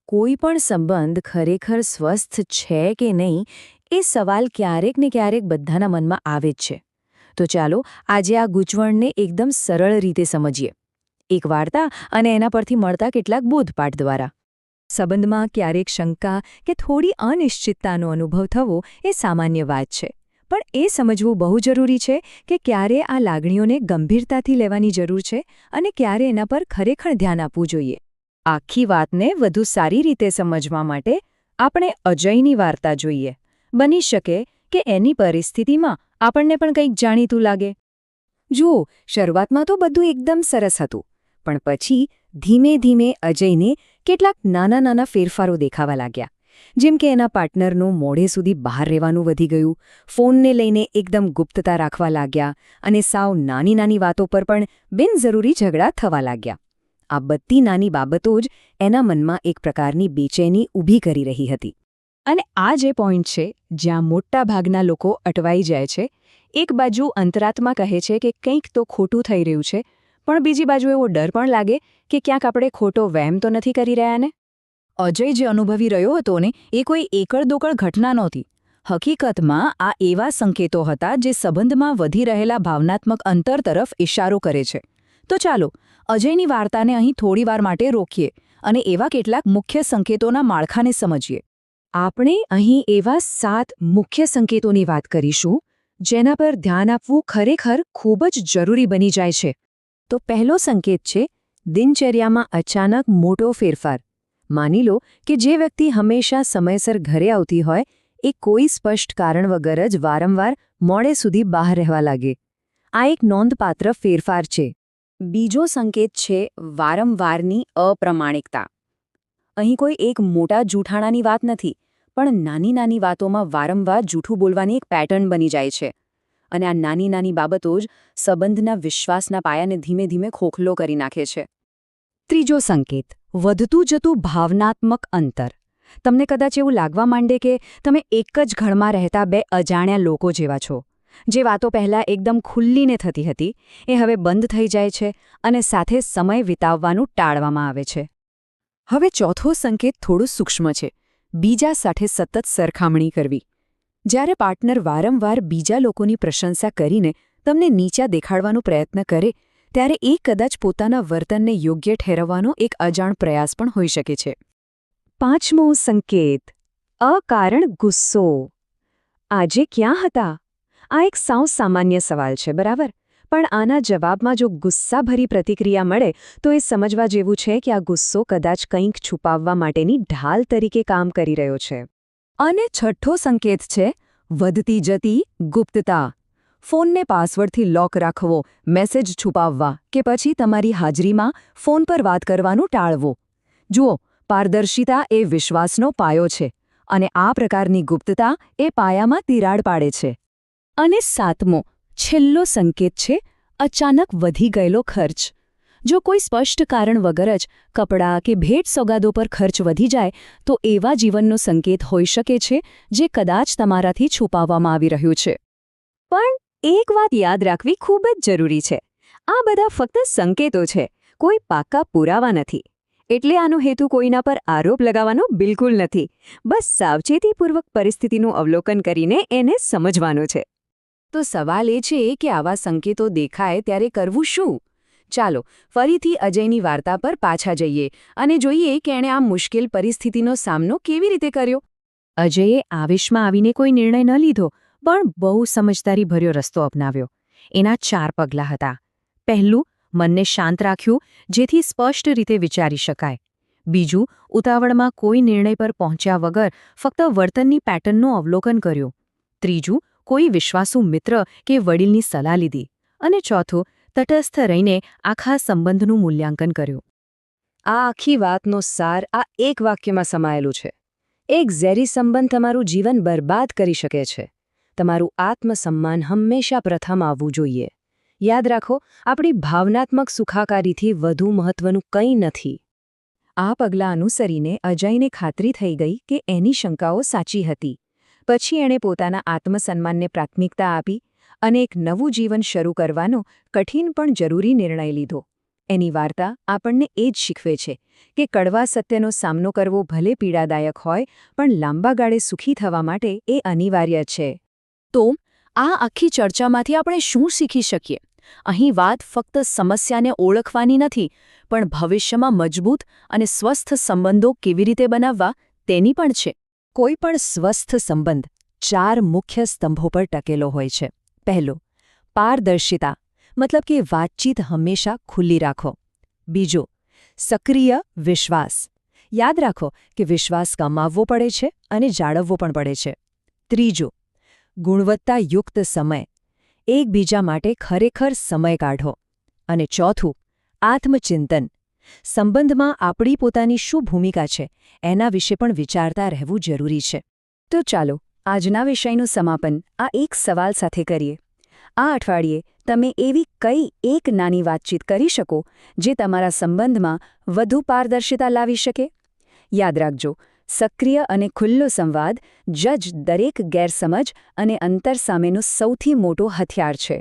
કોઈ પણ સંબંધ ખરેખર સ્વસ્થ છે કે નહીં એ સવાલ ક્યારેક ને ક્યારેક બધાના મનમાં આવે જ છે. તો ચાલો આજે આ ગૂંચવણને એકદમ સરળ રીતે સમજીએ. એક વાર્તા અને એના પરથી મળતા કેટલાક બોધપાઠ દ્વારા. સંબંધમાં ક્યારેક શંકા કે થોડી અનિશ્ચિતતાનો અનુભવ થવો એ સામાન્ય વાત છે. પણ એ સમજવું બહુ જરૂરી છે કે ક્યારે આ લાગણીઓને ગંભીરતાથી લેવાની જરૂર છે અને ક્યારે એના પર ખરેખર ધ્યાન આપવું જોઈએ. આખી વાતને વધુ સારી રીતે સમજવા માટે આપણે અજયની વાર્તા જોઈએ. બની શકે કે એની પરિસ્થિતિમાં આપણને પણ કંઈક જાણીતું લાગે. જુઓ, શરૂઆતમાં તો બધું એકદમ સરસ હતું, પણ પછી ધીમે ધીમે અજયને કેટલાક નાના નાના ફેરફારો દેખાવા લાગ્યા. જેમ કે એના પાર્ટનરનું મોડે સુધી બહાર રહેવાનું વધી ગયું, ફોનને લઈને એકદમ ગુપ્તતા રાખવા લાગ્યા અને સાવ નાની નાની વાતો પર પણ બિનજરૂરી ઝઘડા થવા લાગ્યા. આ બધી નાની બાબતો જ એના મનમાં એક પ્રકારની બેચેની ઊભી કરી રહી હતી. અને આ જે પોઈન્ટ છે જ્યાં મોટા ભાગના લોકો અટવાઈ જાય છે. એક બાજુ અંતરાત્મા કહે છે કે કંઈક તો ખોટું થઈ રહ્યું છે, પણ બીજી બાજુ એવો ડર પણ લાગે કે ક્યાંક આપણે ખોટો વહેમ તો નથી કરી રહ્યા ને. અજય જે અનુભવી રહ્યો હતો ને એ કોઈ એકળ-દોકળ ઘટના નહોતી. હકીકતમાં આ એવા સંકેતો હતા જે સંબંધમાં વધી રહેલા ભાવનાત્મક અંતર તરફ ઇશારો કરે છે. તો ચાલો અજયની વાર્તાને અહીં થોડીવાર માટે રોકીએ અને એવા કેટલાક મુખ્ય સંકેતોના માળખાને સમજીએ. આપણે અહીં એવા 7 મુખ્ય સંકેતોની વાત કરીશું જેના પર ધ્યાન આપવું ખરેખર ખૂબ જ જરૂરી બની જાય છે. તો પહેલો સંકેત છે દિનચર્યામાં અચાનક મોટો ફેરફાર. માની લો કે જે વ્યક્તિ હંમેશા સમયસર ઘરે આવતી હોય એ કોઈ સ્પષ્ટ કારણ વગર જ વારંવાર મોડે સુધી બહાર રહેવા લાગે. આ એક નોંધપાત્ર ફેરફાર છે. બીજો સંકેત છે વારંવારની અપ્રામાણિકતા. અહીં કોઈ એક મોટા જૂઠાણાની વાત નથી, પણ નાની નાની વાતોમાં વારંવાર જૂઠું બોલવાની એક પેટર્ન બની જાય છે. અને આ નાની નાની બાબતો જ સંબંધના વિશ્વાસના પાયાને ધીમે ધીમે ખોખલો કરી નાખે છે. ત્રીજો સંકેત વધતું જતું ભાવનાત્મક અંતર. તમને કદાચ એવું લાગવા માંડે કે તમે એક જ ઘરમાં રહેતા બે અજાણ્યા લોકો જેવા છો. જે વાતો પહેલાં એકદમ ખુલ્લીને થતી હતી એ હવે બંધ થઈ જાય છે અને સાથે સમય વિતાવવાનું ટાળવામાં આવે છે. હવે ચોથો સંકેત થોડો સૂક્ષ્મ છે. બીજા સાથે સતત સરખામણી કરવી. જ્યારે પાર્ટનર વારંવાર બીજા લોકોની પ્રશંસા કરીને તમને નીચા દેખાડવાનો પ્રયત્ન કરે ત્યારે એ કદાચ પોતાના વર્તનને યોગ્ય ઠેરવવાનો એક અજાણ પ્રયાસ પણ હોઈ શકે છે. પાંચમો સંકેત અકારણ ગુસ્સો. આજે ક્યાં હતા? આ એક સાવ સામાન્ય સવાલ છે, બરાબર? પણ આના જવાબમાં જો ગુસ્સાભરી પ્રતિક્રિયા મળે તો એ સમજવા જેવું છે કે આ ગુસ્સો કદાચ કંઈક છુપાવવા માટેની ઢાલ તરીકે કામ કરી રહ્યો છે. અને છઠ્ઠો સંકેત છે વધતી જતી ગુપ્તતા. ફોનને પાસવર્ડથી લોક રાખવો, મેસેજ છુપાવવા કે પછી તમારી હાજરીમાં ફોન પર વાત કરવાનું ટાળવો. જુઓ, પારદર્શિતા એ વિશ્વાસનો પાયો છે અને આ પ્રકારની ગુપ્તતા એ પાયામાં તિરાડ પાડે છે. અને સાતમો, છેલ્લો સંકેત છે અચાનક વધી ગયેલો ખર્ચ. જો કોઈ સ્પષ્ટ કારણ વગર જ કપડાં કે ભેટ સોગાદો પર ખર્ચ વધી જાય તો એવા જીવનનો સંકેત હોઈ શકે છે જે કદાચ તમારાથી છુપાવવામાં આવી રહ્યું છે. પણ એક વાત યાદ રાખવી ખૂબ જ જરૂરી છે. આ બધા ફક્ત સંકેતો છે, કોઈ પાક્કા પુરાવા નથી. એટલે આનો હેતુ કોઈના પર આરોપ લગાવવાનો બિલકુલ નથી. બસ સાવચેતીપૂર્વક પરિસ્થિતિનું અવલોકન કરીને એને સમજવાનું છે. તો સવાલ એ છે કે આવા સંકેતો દેખાય ત્યારે કરવું શું? ચાલો ફરીથી અજયની વાર્તા પર પાછા જઈએ અને જોઈએ કે એણે આ મુશ્કેલ પરિસ્થિતિનો સામનો કેવી રીતે કર્યો. અજયે આવેશમાં આવીને કોઈ નિર્ણય ન લીધો, પણ બહુ સમજદારીભર્યો રસ્તો અપનાવ્યો. એના 4 પગલાં હતા. પહેલું, મનને શાંત રાખ્યું જેથી સ્પષ્ટ રીતે વિચારી શકાય. બીજું, ઉતાવળમાં કોઈ નિર્ણય પર પહોંચ્યા વગર ફક્ત વર્તનની પેટર્નનું અવલોકન કર્યું. ત્રીજું, કોઈ વિશ્વાસુ મિત્ર કે વડીલની સલાહ લીધી. અને ચોથું, તટસ્થ રહીને આખા સંબંધનું મૂલ્યાંકન કર્યું. આ આખી વાતનો સાર આ એક વાક્યમાં સમાયેલું છે. એક ઝેરી સંબંધ તમારું જીવન બરબાદ કરી શકે છે. તમારું આત્મસન્માન હંમેશા પ્રથમ આવવું જોઈએ. યાદ રાખો, આપણી ભાવનાત્મક સુખાકારીથી વધુ મહત્વનું કંઈ નથી. આ પગલાં અનુસરીને અજયને ખાતરી થઈ ગઈ કે એની શંકાઓ સાચી હતી. પછી એણે પોતાના આત્મસન્માનને પ્રાથમિકતા આપી અને એક નવું જીવન શરૂ કરવાનો કઠિન પણ જરૂરી નિર્ણય લીધો. એની વાર્તા આપણને એ જ શીખવે છે કે કડવા સત્યનો સામનો કરવો ભલે પીડાદાયક હોય પણ લાંબા ગાળે સુખી થવા માટે એ અનિવાર્ય છે. તો આ આખી ચર્ચામાંથી આપણે શું શીખી શકીએ? અહીં વાત ફક્ત સમસ્યાને ઓળખવાની નથી, પણ ભવિષ્યમાં મજબૂત અને સ્વસ્થ સંબંધો કેવી રીતે બનાવવા તેની પણ છે. કોઈ પણ સ્વસ્થ સંબંધ 4 મુખ્ય સ્તંભો પર ટકેલો હોય છે. પહેલો, પારદર્શિતા, મતલબ કે વાતચીત હંમેશા ખુલ્લી રાખો. બીજો, સક્રિય વિશ્વાસ. યાદ રાખો કે વિશ્વાસ કમાવવો પડે છે અને જાળવવો પણ પડે છે. ત્રીજો, ગુણવત્તાયુક્ત સમય. એકબીજા માટે ખરેખર સમય કાઢો. અને ચોથું, આત્મચિંતન. સંબંધમાં આપણી પોતાની શું ભૂમિકા છે એના વિશે પણ વિચારતા રહેવું જરૂરી છે. તો ચાલો આજના વિષયનું સમાપન આ એક સવાલ સાથે કરીએ. આ અઠવાડિયે તમે એવી કઈ એક નાની વાતચીત કરી શકો જે તમારા સંબંધમાં વધુ પારદર્શિતા લાવી શકે? યાદ રાખજો, સક્રિય અને ખુલ્લો સંવાદ જ દરેક ગેરસમજ અને અંતર સામેનો સૌથી મોટો હથિયાર છે.